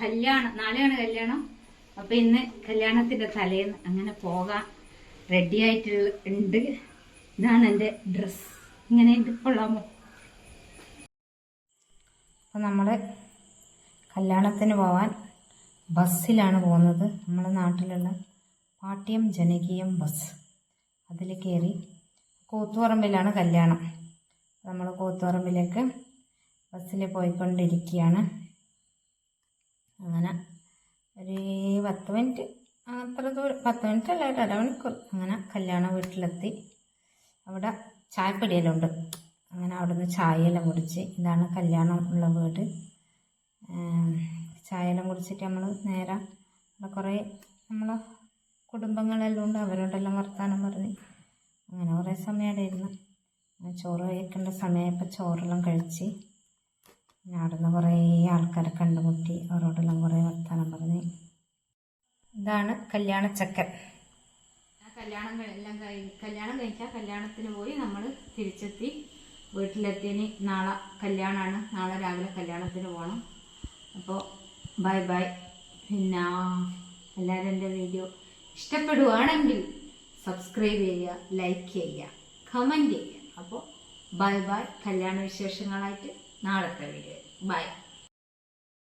കല്യാണം, നാളെയാണ് കല്യാണം. അപ്പം ഇന്ന് കല്യാണത്തിൻ്റെ തലേന്ന് അങ്ങനെ പോകാൻ റെഡി ആയിട്ടുണ്ട്. ഇതാണ് എൻ്റെ ഡ്രസ്സ്. ഇങ്ങനെയുണ്ട്, കൊള്ളാമോ? അപ്പം നമ്മൾ കല്യാണത്തിന് പോകാൻ ബസ്സിലാണ് പോകുന്നത്. നമ്മുടെ നാട്ടിലുള്ള പാട്യം ജനകീയം ബസ്, അതിൽ കയറി കൂത്തുപറമ്പിലാണ് കല്യാണം. നമ്മൾ കൂത്തുപറമ്പിലേക്ക് ബസ്സിൽ പോയിക്കൊണ്ടിരിക്കുകയാണ്. അങ്ങനെ ഒരു 10 മിനിറ്റ്, അത്ര ദൂരം, 10 മിനിറ്റ് അല്ല, ഒരു അരമണിക്കൂർ. അങ്ങനെ കല്യാണ വീട്ടിലെത്തി. അവിടെ ചായപ്പടിയെല്ലാം അങ്ങനെ അവിടുന്ന് ചായയെല്ലാം കുടിച്ച്, ഇതാണ് കല്യാണം ഉള്ള വീട്. ചായയെല്ലാം കുടിച്ചിട്ട് നമ്മൾ നേരെ കുറേ നമ്മളെ കുടുംബങ്ങളെല്ലാം ഉണ്ട്, അവരോടെല്ലാം വർത്താനം പറഞ്ഞ് അങ്ങനെ കുറേ സമയം അവിടെ ഇരുന്ന്. ചോറ് കഴിക്കേണ്ട സമയമായപ്പോൾ ചോറെല്ലാം കഴിച്ച് പിന്നെ അവിടുന്ന് കുറേ ആൾക്കാരെ കണ്ടുമുട്ടി, അവരോടെല്ലാം കുറേ വർത്താനം പറഞ്ഞ്. ഇതാണ് കല്യാണച്ചക്കൻ. കല്യാണം കഴിച്ചാൽ കല്യാണത്തിന് പോയി നമ്മൾ തിരിച്ചെത്തി വീട്ടിലെത്തിയതിന് നാളെ കല്യാണമാണ്. നാളെ രാവിലെ കല്യാണത്തിന് പോകണം. അപ്പോൾ ബൈ ബൈ. പിന്നെ എല്ലാവരും എൻ്റെ വീഡിയോ ഇഷ്ടപ്പെടുവാണെങ്കിൽ സബ്സ്ക്രൈബ് ചെയ്യുക, ലൈക്ക് ചെയ്യുക, കമൻറ്റ് ചെയ്യുക. അപ്പോൾ ബൈ ബൈ. കല്യാണ വിശേഷങ്ങളായിട്ട് നാളത്തെ വീഡിയോ. ബൈ.